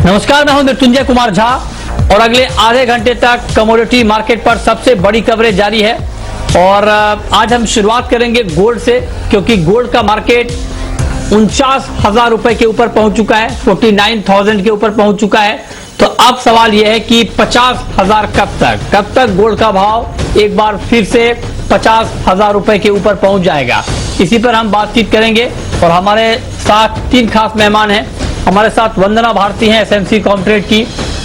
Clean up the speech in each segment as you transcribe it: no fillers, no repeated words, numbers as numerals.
नमस्कार, मैं हूं मृत्युंजय कुमार झा और अगले आधे घंटे तक कमोडिटी मार्केट पर सबसे बड़ी कवरेज जारी है। और आज हम शुरुआत करेंगे गोल्ड से, क्योंकि गोल्ड का मार्केट 49,000 रुपए के ऊपर पहुंच चुका है, 49,000 के ऊपर पहुंच चुका है। तो अब सवाल यह है कि 50,000 कब तक गोल्ड का भाव एक बार फिर से 50,000 रुपए के ऊपर पहुंच जाएगा। इसी पर हम बातचीत करेंगे और हमारे साथ तीन खास मेहमान हैं। हमारे साथ वंदना भारती हैं एसएमसी कॉम्ट्रेड की,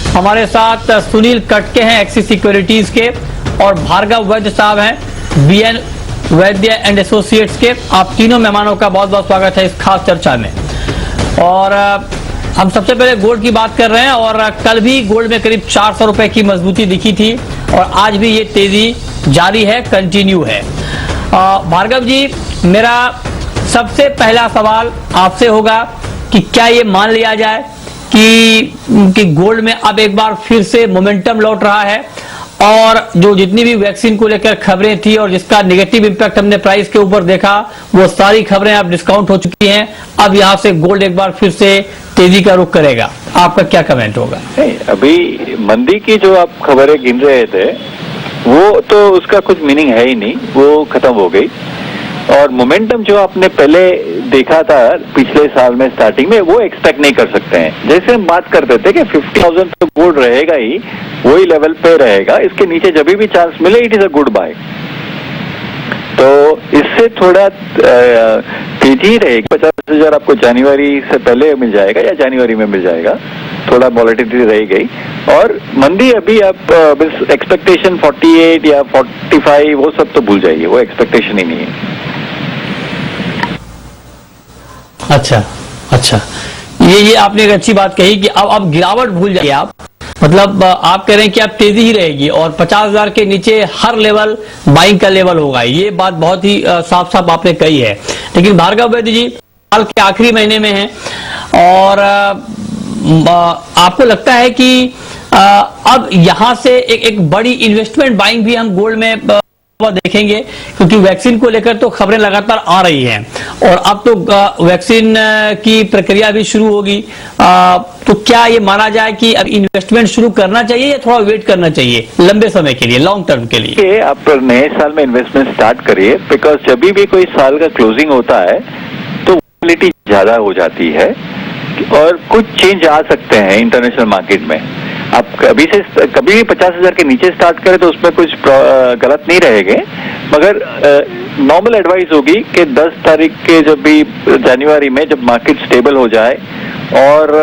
हमारे साथ सुनील कटके हैं एक्सिस सिक्योरिटीज के, और भार्गव वैद्य साहब हैं बीएन वैद्य एंड एसोसिएट्स के। आप तीनों मेहमानों का बहुत बहुत स्वागत है इस खास चर्चा में। और हम सबसे पहले गोल्ड की बात कर रहे हैं। और कल भी गोल्ड में करीब 400 रुपए की मजबूती दिखी थी और आज भी ये तेजी जारी है, कंटिन्यू है। भार्गव जी, मेरा सबसे पहला सवाल आपसे होगा कि क्या ये मान लिया जाए कि गोल्ड में अब एक बार फिर से मोमेंटम लौट रहा है, और जो जितनी भी वैक्सीन को लेकर खबरें थी और जिसका नेगेटिव इंपैक्ट हमने प्राइस के ऊपर देखा, वो सारी खबरें अब डिस्काउंट हो चुकी हैं। अब यहां से गोल्ड एक बार फिर से तेजी का रुख करेगा। आपका क्या कमेंट होगा? अभी मंदी की जो आप खबरें गिन रहे थे, वो तो उसका कुछ मीनिंग है ही नहीं, वो खत्म हो गई। और मोमेंटम जो आपने पहले देखा था पिछले साल में स्टार्टिंग में, वो एक्सपेक्ट नहीं कर सकते हैं। जैसे हम बात करते थे कि 50,000 तो गोल्ड रहेगा ही, वही लेवल पे रहेगा, इसके नीचे जब भी चांस मिले it is a good bye. तो इससे थोड़ा तेजी रहेगी। 50,000 आपको जनवरी से पहले मिल जाएगा या जनवरी में मिल जाएगा, थोड़ा वॉलेटिलिटी रह गई। और मंदी अभी आप एक्सपेक्टेशन 48 या 45 वो सब तो भूल जाइए, वो एक्सपेक्टेशन ही नहीं है। अच्छा, ये आपने एक अच्छी बात कही कि अब गिरावट भूल जाइए आप। मतलब आप कह रहे हैं कि अब तेजी ही रहेगी और 50,000 के नीचे हर लेवल बाइंग का लेवल होगा। ये बात बहुत ही साफ साफ आपने कही है। लेकिन भार्गव वैद्य जी, साल के आखिरी महीने में हैं और आपको लगता है कि अब यहां से एक बड़ी इन्वेस्टमेंट बाइंग भी हम गोल्ड में देखेंगे, क्योंकि वैक्सीन को लेकर तो खबरें लगातार आ रही हैं और अब तो वैक्सीन की प्रक्रिया भी शुरू होगी। तो क्या ये माना जाए कि अब इन्वेस्टमेंट शुरू करना चाहिए या थोड़ा वेट करना चाहिए लंबे समय के लिए, लॉन्ग टर्म के लिए? आप नए साल में इन्वेस्टमेंट स्टार्ट करिए, बिकॉज जब भी कोई साल का क्लोजिंग होता है तो वॉलेटिलिटी ज्यादा हो जाती है और कुछ चेंज आ सकते हैं इंटरनेशनल मार्केट में। आप कभी भी 50,000 के नीचे स्टार्ट करें तो उसमें कुछ गलत नहीं रहेंगे, मगर नॉर्मल एडवाइस होगी कि 10 तारीख के जब भी जनवरी में जब मार्केट स्टेबल हो जाए और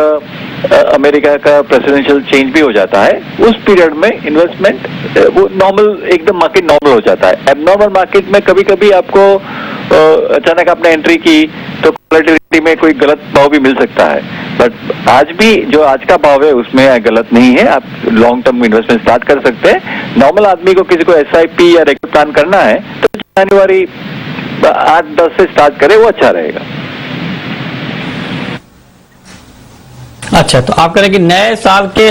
अमेरिका का प्रेसिडेंशियल चेंज भी हो जाता है, उस पीरियड में इन्वेस्टमेंट वो नॉर्मल एकदम मार्केट नॉर्मल हो जाता है। एबनॉर्मल मार्केट में कभी कभी आपको अचानक आपने एंट्री की तो वॉलेटिलिटी में कोई गलत भाव भी मिल सकता है, बट आज भी जो आज का भाव है उसमें गलत नहीं है। आप लॉन्ग टर्म इन्वेस्टमेंट स्टार्ट कर सकते हैं। नॉर्मल आदमी को किसी को SIP या रेगुलर प्लान करना है तो जनवरी 8-10 से स्टार्ट करे, वो अच्छा रहेगा। अच्छा, तो आप कह रहे हैं कि नए साल के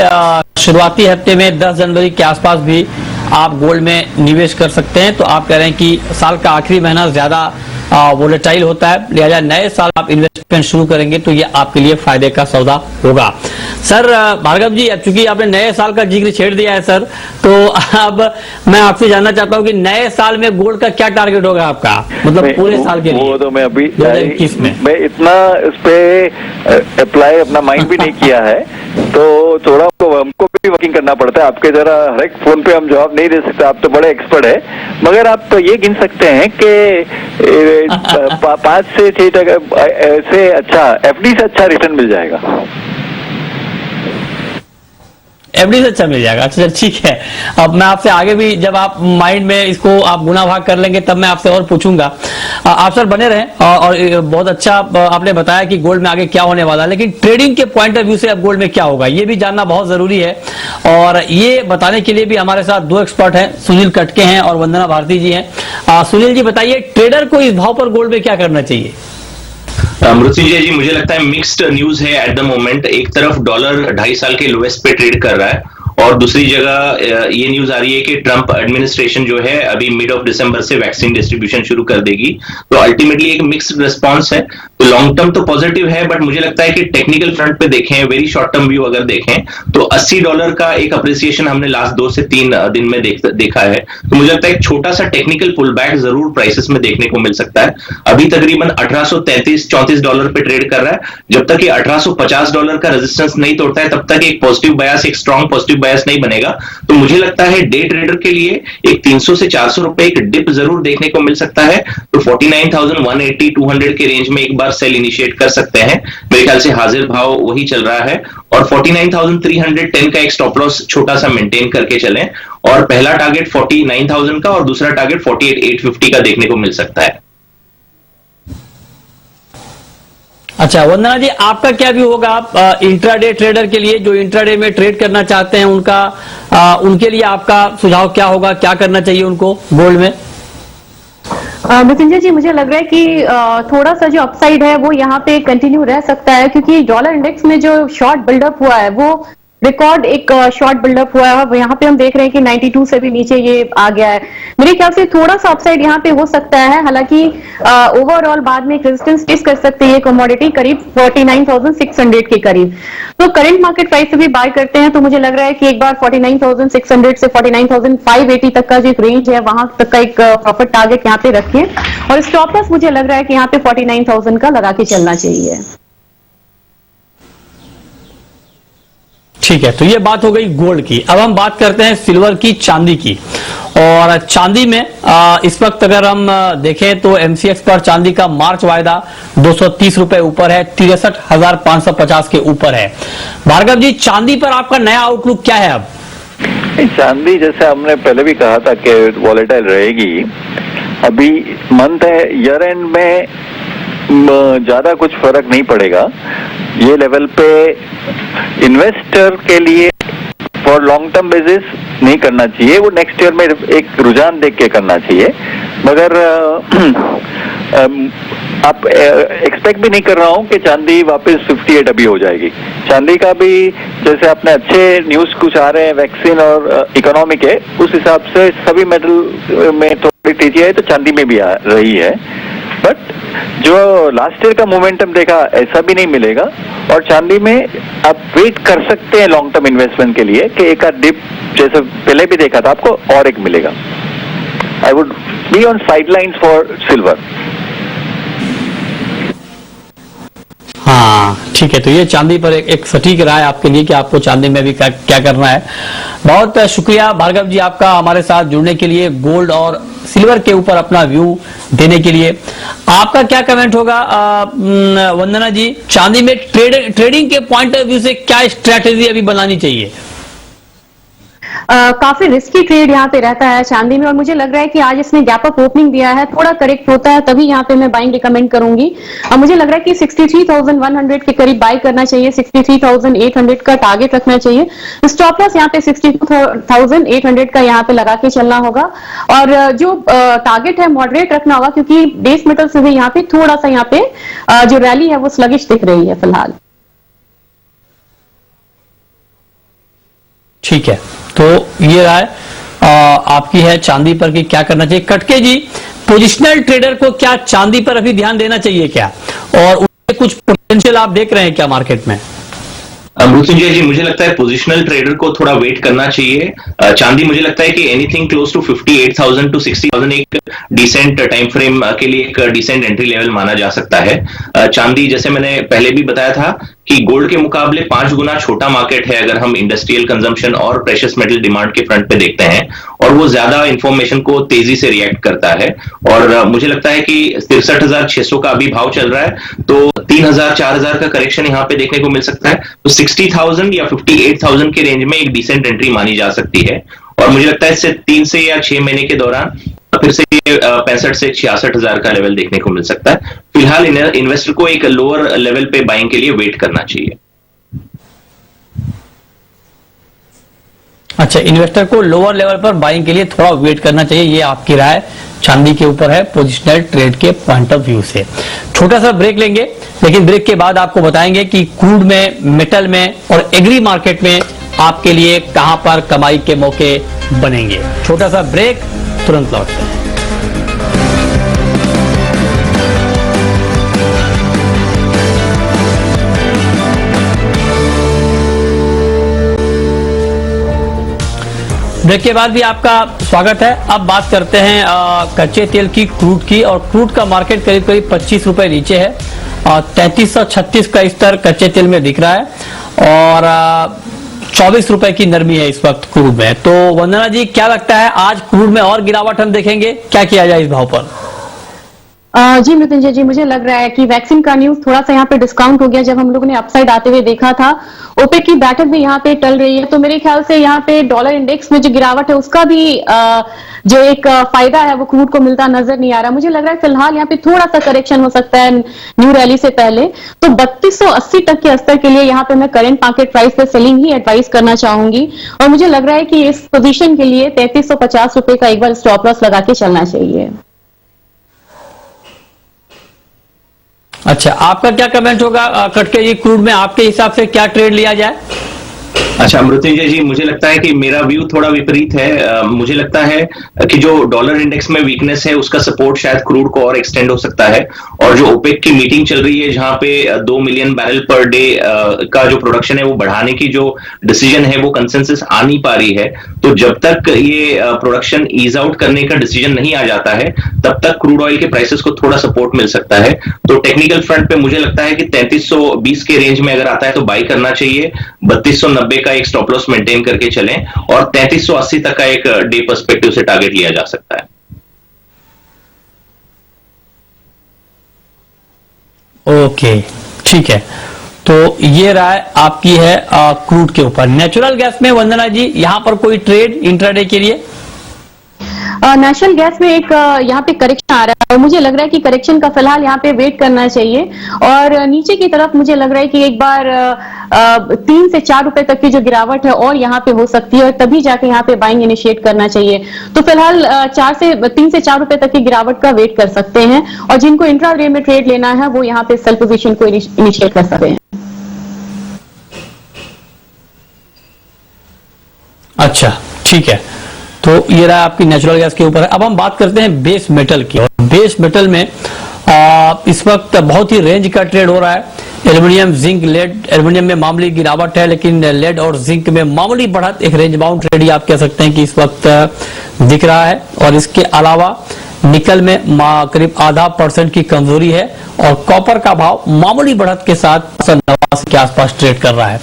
शुरुआती हफ्ते में 10 जनवरी के आसपास भी आप गोल्ड में निवेश कर सकते हैं। तो आप कह रहे हैं कि साल का आखिरी महीना ज्यादा वोलेटाइल होता है, लिहाजा नए साल आप इन्वेस्टमेंट शुरू करेंगे तो ये आपके लिए फायदे का सौदा होगा। सर भार्गव जी, अब चूंकि आपने नए साल का जिक्र छेड़ दिया है सर, तो अब मैं आपसे जानना चाहता हूँ कि नए साल में गोल्ड का क्या टारगेट होगा आपका, मतलब पूरे साल के लिए? वो तो मैं अभी 2021 में मैं इतना इस पे अप्लाई अपना माइंड भी नहीं किया है, तो थोड़ा हमको भी वर्किंग करना पड़ता है। आपके जरा हर एक फोन पे हम जवाब नहीं दे सकते, आप तो बड़े एक्सपर्ट है। मगर आप तो ये गिन सकते हैं कि 5 से 6% से अच्छा FD से अच्छा रिटर्न मिल जाएगा। FD से अच्छा मिल जाएगा। अच्छा, ठीक है। अब मैं आपसे आगे भी जब आप माइंड में इसको आप गुना भाग कर लेंगे तब मैं आपसे और पूछूंगा। आप सर बने रहें और बहुत अच्छा आपने बताया कि गोल्ड में आगे क्या होने वाला है, लेकिन ट्रेडिंग के पॉइंट ऑफ व्यू से अब गोल्ड में क्या होगा ये भी जानना बहुत जरूरी है। और ये बताने के लिए भी हमारे साथ दो एक्सपर्ट हैं, सुनील कटके हैं और वंदना भारती जी हैं। सुनील जी बताइए, ट्रेडर को इस भाव पर गोल्ड में क्या करना चाहिए? मृत्युंजय जी, मुझे लगता है मिक्स्ड न्यूज है एट द मोमेंट। एक तरफ डॉलर 2.5 साल के लोएस्ट पे ट्रेड कर रहा है और दूसरी जगह ये न्यूज आ रही है कि ट्रंप एडमिनिस्ट्रेशन जो है अभी मिड ऑफ दिसंबर से वैक्सीन डिस्ट्रीब्यूशन शुरू कर देगी। तो अल्टीमेटली एक मिक्स्ड रिस्पांस है। तो लॉन्ग टर्म तो पॉजिटिव है, बट मुझे लगता है कि टेक्निकल फ्रंट पे देखें, वेरी शॉर्ट टर्म व्यू अगर देखें तो $80 का एक अप्रिसिएशन हमने लास्ट 2 से 3 दिन में देखा है। तो मुझे लगता है एक छोटा सा टेक्निकल पुल बैक जरूर प्राइसेस में देखने को मिल सकता है। अभी तकरीबन $1833-34 पे ट्रेड कर रहा है। जब तक ये $1850 का रेजिस्टेंस नहीं तोड़ता है तब तक एक पॉजिटिव बायस, एक स्ट्रॉन्ग पॉजिटिव बायस नहीं बनेगा। तो मुझे लगता है डे ट्रेडर के लिए एक 300 से 400 रुपए एक डिप जरूर देखने को मिल सकता है। तो 49,180 200 के रेंज में एक बार सेल इनिशिएट कर सकते हैं। मेरे ख्याल से हाजिर भाव वही चल रहा है और 49,310 का एक स्टॉप लॉस छोटा सा मेंटेन करके चलें और पहला टारगेट 49,000 का और दूसरा टारगेट 48,850 का देखने को मिल सकता है। अच्छा वंदना जी, आपका क्या व्यू होगा? आप इंट्राडे ट्रेडर के लिए, जो इंट्राडे में ट्रेड करना चाहते हैं, उनके लिए आपका सुझाव क्या होगा? क्या करना चाहिए उनको गोल्ड में? मृत्युंजय जी, मुझे लग रहा है कि थोड़ा सा जो अपसाइड है वो यहाँ पे कंटिन्यू रह सकता है, क्योंकि डॉलर इंडेक्स में जो शॉर्ट बिल्डअप हुआ है वो रिकॉर्ड एक शॉर्ट बिल्डअप हुआ है। यहाँ पे हम देख रहे हैं कि 92 से भी नीचे ये आ गया है। मेरे ख्याल से थोड़ा सा अपसाइड यहाँ पे हो सकता है। हालांकि ओवरऑल बाद में एक रेजिस्टेंस फेस कर सकते हैं कमोडिटी करीब 49,600 के करीब। तो करंट मार्केट प्राइस से भी बाय करते हैं तो मुझे लग रहा है कि एक बार 49,600 से 49,580 तक का जो एक रेंज है वहां तक का एक प्रॉफिट टारगेट यहाँ पे रखिए और स्टॉप लॉस मुझे लग रहा है कि यहाँ पे 49,000 का लगा के चलना चाहिए। ठीक है, तो ये बात हो गई गोल्ड की। अब हम बात करते हैं सिल्वर की, चांदी की। और चांदी में इस वक्त अगर हम देखें तो एमसीएक्स पर चांदी का मार्च वायदा 230 रुपए ऊपर है, 63,550 के ऊपर है। भार्गव जी, चांदी पर आपका नया आउटलुक क्या है? अब चांदी जैसे हमने पहले भी कहा था कि वॉलेटाइल रहेगी। अभी मंथ है, ईयर एंड में ज्यादा कुछ फर्क नहीं पड़ेगा। ये लेवल पे इन्वेस्टर के लिए फॉर लॉन्ग टर्म बेसिस नहीं करना चाहिए, वो नेक्स्ट ईयर में एक रुझान देख के करना चाहिए। मगर आप एक्सपेक्ट भी नहीं कर रहा हूं कि चांदी वापस 58 अभी हो जाएगी। चांदी का भी जैसे अपने अच्छे न्यूज कुछ आ रहे हैं वैक्सीन और इकोनॉमिक है, उस हिसाब से सभी मेटल में थोड़ी तेजी है तो चांदी में भी आ रही है। बट जो लास्ट ईयर का मोमेंटम देखा ऐसा भी नहीं मिलेगा और चांदी में आप वेट कर सकते हैं लॉन्ग टर्म इन्वेस्टमेंट के लिए कि एक आध डिप जैसे पहले भी देखा था आपको और एक मिलेगा। I would be on sidelines for silver. हाँ ठीक है, तो ये चांदी पर एक सटीक राय आपके लिए कि आपको चांदी में भी क्या करना है। बहुत शुक्रिया भार्गव जी आपका हमारे साथ जुड़ने के लिए, गोल्ड और सिल्वर के ऊपर अपना व्यू देने के लिए। आपका क्या कमेंट होगा वंदना जी, चांदी में ट्रेडिंग के पॉइंट ऑफ व्यू से क्या स्ट्रैटेजी अभी बनानी चाहिए? काफी रिस्की ट्रेड यहाँ पे रहता है चांदी में और मुझे लग रहा है कि आज इसने गैप अप ओपनिंग दिया है, थोड़ा करेक्ट होता है तभी यहाँ पे मैं बाइंग रिकमेंड करूंगी। मुझे लग रहा है कि 63,100 के करीब बाई करना चाहिए, 63,800 का टारगेट रखना चाहिए। स्टॉप लॉस यहाँ पे 62,800 का यहाँ पे लगा के चलना होगा और जो टारगेट है मॉडरेट रखना होगा, क्योंकि बेस मेटल से भी यहाँ पे थोड़ा सा यहाँ पे जो रैली है वो स्लगिश दिख रही है फिलहाल। ठीक है, तो ये राय आपकी है चांदी पर कि क्या करना चाहिए। कटके जी, पोजिशनल ट्रेडर को क्या चांदी पर अभी ध्यान देना चाहिए क्या, और उसके कुछ पोटेंशियल आप देख रहे हैं क्या मार्केट में? मृत्युंजय जी, मुझे लगता है पोजिशनल ट्रेडर को थोड़ा वेट करना चाहिए। चांदी मुझे लगता है कि एनीथिंग क्लोज टू 58,000 टू 60,000 एक डिसेंट टाइम फ्रेम के लिए एक डिसेंट एंट्री लेवल माना जा सकता है। चांदी जैसे मैंने पहले भी बताया था कि गोल्ड के मुकाबले 5 गुना छोटा मार्केट है अगर हम इंडस्ट्रियल कंजम्पशन और प्रेशियस मेटल डिमांड के फ्रंट पे देखते हैं, और वो ज्यादा इंफॉर्मेशन को तेजी से रिएक्ट करता है। और मुझे लगता है कि 63,600 का अभी भाव चल रहा है, तो 3,000 4,000 का करेक्शन यहाँ पे देखने को मिल सकता है। तो 60,000 या 58,000 के रेंज में एक डिसेंट एंट्री मानी जा सकती है। और मुझे लगता है इससे 3 से या 6 महीने के दौरान फिर से 65 से 66,000 का लेवल देखने को मिल सकता है। फिलहाल इन्वेस्टर को एक लोअर लेवल पे बाइंग के लिए वेट करना चाहिए। अच्छा, इन्वेस्टर को लोअर लेवल पर बाइंग के लिए थोड़ा वेट करना चाहिए, ये आपकी राय चांदी के ऊपर है पोजिशनल ट्रेड के पॉइंट ऑफ व्यू से। छोटा सा ब्रेक लेंगे, लेकिन ब्रेक के बाद आपको बताएंगे कि क्रूड में, मेटल में और एग्री मार्केट में आपके लिए कहां पर कमाई के मौके बनेंगे। छोटा सा ब्रेक, तुरंत लौटते हैं। ब्रेक के बाद भी आपका स्वागत है। अब बात करते हैं कच्चे तेल की, क्रूड की। और क्रूड का मार्केट करीब करीब 25 रुपए नीचे है और 3336 का स्तर कच्चे तेल में दिख रहा है और 24 रुपए की नरमी है इस वक्त क्रूड में। तो वंदना जी, क्या लगता है आज क्रूड में और गिरावट हम देखेंगे? क्या किया जाए इस भाव पर? जी मृत्युंजय जी, मुझे लग रहा है कि वैक्सीन का न्यूज थोड़ा सा यहाँ पे डिस्काउंट हो गया जब हम लोगों ने अपसाइड आते हुए देखा था। ओपेक की बैठक भी यहाँ पे टल रही है, तो मेरे ख्याल से यहाँ पे डॉलर इंडेक्स में जो गिरावट है उसका भी जो एक फायदा है वो क्रूड को मिलता नजर नहीं आ रहा। मुझे लग रहा है फिलहाल यहाँ पे थोड़ा सा करेक्शन हो सकता है न्यू रैली से पहले। तो 3280 तक के स्तर के लिए यहाँ पे मैं करंट मार्केट प्राइस पे सेलिंग ही एडवाइस करना चाहूंगी और मुझे लग रहा है कि इस पोजीशन के लिए 3350 रुपए का एक बार स्टॉप लॉस लगा के चलना चाहिए। अच्छा, आपका क्या कमेंट होगा कटके जी, क्रूड में आपके हिसाब से क्या ट्रेड लिया जाए? अच्छा मृत्युंजय जी, मुझे लगता है कि मेरा व्यू थोड़ा विपरीत है। मुझे लगता है कि जो डॉलर इंडेक्स में वीकनेस है उसका सपोर्ट शायद क्रूड को और एक्सटेंड हो सकता है। और जो ओपेक की मीटिंग चल रही है जहां पे 2 मिलियन बैरल पर डे का जो प्रोडक्शन है वो बढ़ाने की जो डिसीजन है वो कंसेंसस आ नहीं पा रही है। तो जब तक ये प्रोडक्शन ईज आउट करने का डिसीजन नहीं आ जाता है तब तक क्रूड ऑयल के प्राइसेस को थोड़ा सपोर्ट मिल सकता है। तो टेक्निकल फ्रंट पे मुझे लगता है कि 3320 के रेंज में अगर आता है तो बाई करना चाहिए। 3290 का एक स्टॉप लॉस मेंटेन करके चलें और 3380 तक का एक डे पर्सपेक्टिव से टारगेट लिया जा सकता है। ओके, ठीक है। तो ये राय आपकी है क्रूड के ऊपर। नेचुरल गैस में वंदना जी, यहां पर कोई ट्रेड इंट्राडे के लिए? नेशनल गैस में एक यहाँ पे करेक्शन आ रहा है और मुझे लग रहा है कि करेक्शन का फिलहाल यहाँ पे वेट करना चाहिए और नीचे की तरफ मुझे लग रहा है कि एक बार 3 से 4 रुपए तक की जो गिरावट है और यहाँ पे हो सकती है और तभी जाके यहाँ पे बाइंग इनिशिएट करना चाहिए। तो फिलहाल 3 से 4 रुपए तक की गिरावट का वेट कर सकते हैं और जिनको इंट्राडे में ट्रेड लेना है वो यहाँ पे सेल पोजीशन को इनिशिएट कर सकते हैं। अच्छा, ठीक है। तो ये रहा आपकी नेचुरल गैस के ऊपर है। अब हम बात करते हैं बेस मेटल की। और बेस मेटल में इस वक्त बहुत ही रेंज का ट्रेड हो रहा है। Aluminium, zinc, lead. एल्यूमिनियम में मामूली गिरावट है लेकिन लेड और जिंक में मामूली बढ़त, एक रेंज बाउंड ट्रेड ही आप कह सकते हैं कि इस वक्त दिख रहा है। और इसके अलावा निकल में करीब 0.5% की कमजोरी है और कॉपर का भाव मामूली बढ़त के साथ 89 के आसपास ट्रेड कर रहा है।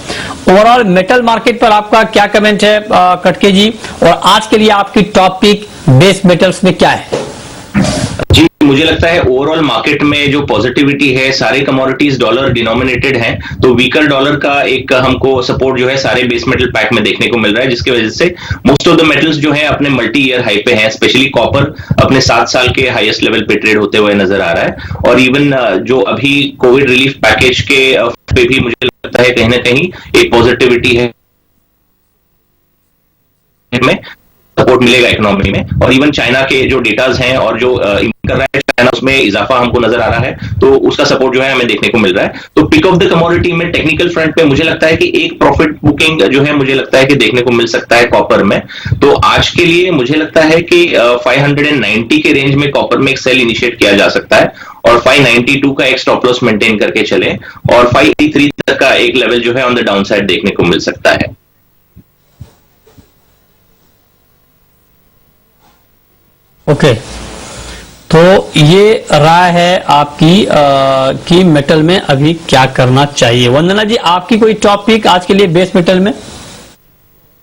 ओवरऑल मेटल मार्केट पर आपका क्या कमेंट है कटके जी? और आज के लिए आपकी टॉप पिक बेस मेटल्स में क्या है? जी, मुझे लगता है ओवरऑल मार्केट में जो पॉजिटिविटी है, सारे कमोडिटीज डॉलर डिनोमिनेटेड हैं, तो वीकर डॉलर का एक हमको सपोर्ट जो है सारे बेस मेटल पैक में देखने को मिल रहा है, जिसकी वजह से मोस्ट ऑफ द मेटल्स जो है अपने मल्टी ईयर हाई पे हैं। स्पेशली कॉपर अपने 7 साल के हाईएस्ट लेवल पे ट्रेड होते हुए नजर आ रहा है। और इवन जो अभी कोविड रिलीफ पैकेज के पे भी मुझे लगता है कहीं ना कहीं एक पॉजिटिविटी है में सपोर्ट मिलेगा इकोनॉमी में। और इवन चाइना के जो डेटाज हैं और जो कर रहा है चाइना, उसमें इजाफा हमको नजर आ रहा है, तो उसका सपोर्ट जो है हमें देखने को मिल रहा है। तो पिक ऑफ द कमोडिटी में टेक्निकल फ्रंट पे मुझे लगता है कि एक प्रॉफिट बुकिंग जो है मुझे लगता है कि देखने को मिल सकता है कॉपर में। तो आज के लिए मुझे लगता है कि 590 के रेंज में कॉपर में एक सेल इनिशिएट किया जा सकता है और 592 का एक स्टॉप लॉस मेंटेन करके चले और 583 तक का एक लेवल जो है ऑन द डाउन साइड देखने को मिल सकता है। ओके, तो ये राय है आपकी कि मेटल में अभी क्या करना चाहिए। वंदना जी, आपकी कोई टॉप पिक आज के लिए बेस मेटल में?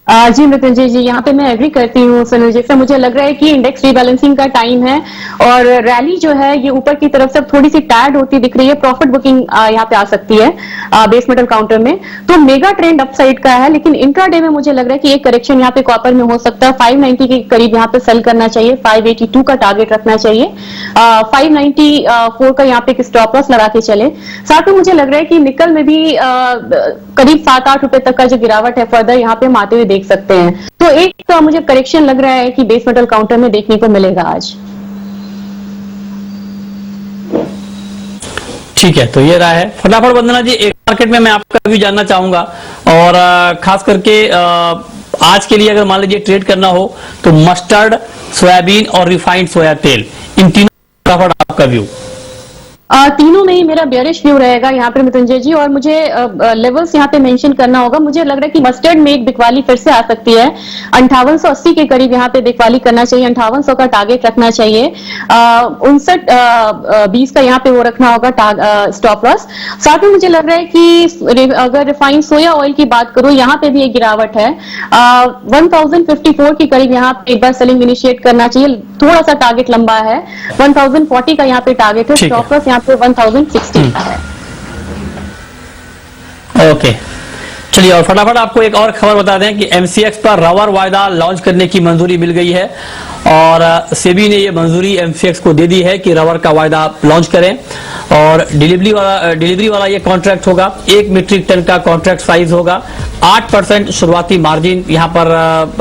जी मृत्युंजय जी, यहाँ पे मैं एग्री करती हूँ सुनील जी से। मुझे लग रहा है कि इंडेक्स रीबैलेंसिंग का टाइम है और रैली जो है ये ऊपर की तरफ से थोड़ी सी टायर्ड होती दिख रही है। प्रॉफिट बुकिंग यहाँ पे आ सकती है बेस मेटल काउंटर में। तो मेगा ट्रेंड अपसाइड का है लेकिन इंट्राडे में मुझे लग रहा है कि एक करेक्शन यहाँ पे कॉपर में हो सकता है। 590 के करीब यहाँ पे सेल करना चाहिए, 582 का टारगेट रखना चाहिए, 594 का यहाँ पे एक स्टॉप लॉस लगा के चले। साथ में मुझे लग रहा है कि निकल में भी करीब 7-8 रुपए तक का जो गिरावट है फर्दर यहाँ पे आते हुए देख सकते हैं। तो एक मुझे करेक्शन लग रहा है कि बेस मेटल काउंटर में देखने को मिलेगा आज। ठीक है, तो ये रहा है। फटाफट वंदना जी, एक मार्केट में मैं आपका भी जानना चाहूंगा और खास करके आज के लिए अगर मान लीजिए ट्रेड करना हो तो मस्टर्ड, सोयाबीन और रिफाइंड सोया तेल, इन तीनों फटाफट आपका व्यू। तीनों में ही मेरा बेयरिश व्यू रहेगा यहाँ पे मृत्युंजय जी, और मुझे लेवल्स यहाँ पे मेंशन करना होगा। मुझे लग रहा है कि मस्टर्ड में एक बिकवाली फिर से आ सकती है, 5880 के करीब यहाँ पे बिकवाली करना चाहिए, 5800 का टारगेट रखना चाहिए, 59.20 का यहाँ पे वो रखना होगा स्टॉप लॉस। साथ में मुझे लग रहा है कि अगर रिफाइंड सोया ऑयल की बात करूं, यहाँ पे भी एक गिरावट है, 1054 के करीब यहाँ पे एक बार सेलिंग इनिशिएट करना चाहिए, थोड़ा सा टारगेट लंबा है, 1040 का यहाँ पे टारगेट है, स्टॉप लॉस यहाँ पे 1060 का है। ओके, चलिए और फटाफट आपको एक और खबर बता दें कि एमसीएक्स पर रबर वायदा लॉन्च करने की मंजूरी मिल गई है और सेबी ने ये मंजूरी एमसीएक्स को दे दी है कि रबर का वायदा लॉन्च करें और डिलीवरी वाला ये कॉन्ट्रैक्ट होगा। 1 मीट्रिक टन का कॉन्ट्रैक्ट साइज होगा, 8% शुरुआती मार्जिन यहां पर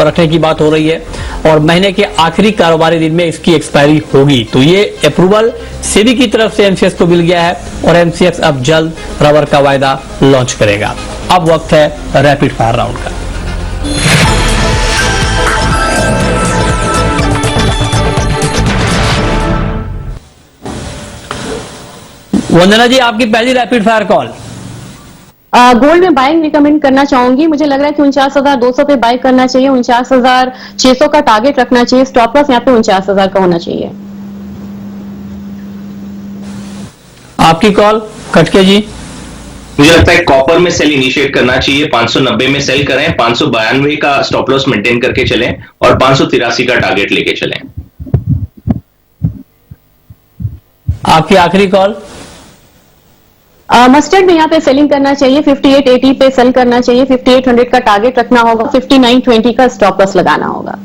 रखने की बात हो रही है और महीने के आखिरी कारोबारी दिन में इसकी एक्सपायरी होगी। तो ये अप्रूवल सेबी की तरफ से एमसीएक्स को मिल गया है और एमसीएक्स अब जल्द रबर का वायदा लॉन्च करेगा। अब वक्त है रैपिड फायर राउंड का। वंदना जी, आपकी पहली रैपिड फायर कॉल। गोल्ड में बाइंग रिकमेंड करना चाहूंगी। मुझे लग रहा है कि 49,200 पे बाय करना चाहिए, 49,600 का टारगेट रखना चाहिए, स्टॉप लॉस यहाँ पे 49,000 का होना चाहिए। आपकी कॉल खटके जी। मुझे लगता है कॉपर में सेल इनिशिएट करना चाहिए, 590 में सेल करें, 592 का स्टॉप लॉस मेंटेन करके चलें और 583 का टारगेट लेके चलें। आपकी आखिरी कॉल। मस्टर्ड में यहाँ पे सेलिंग करना चाहिए, 5880 पे सेल करना चाहिए, 5800 का टारगेट रखना होगा, 5920 का स्टॉप लॉस लगाना होगा।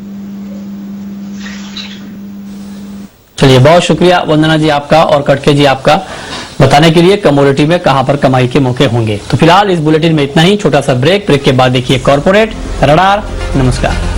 चलिए, बहुत शुक्रिया वंदना जी आपका और कटके जी आपका बताने के लिए कमोडिटी में कहां पर कमाई के मौके होंगे। तो फिलहाल इस बुलेटिन में इतना ही, छोटा सा ब्रेक के बाद देखिए कॉर्पोरेट रडार। नमस्कार।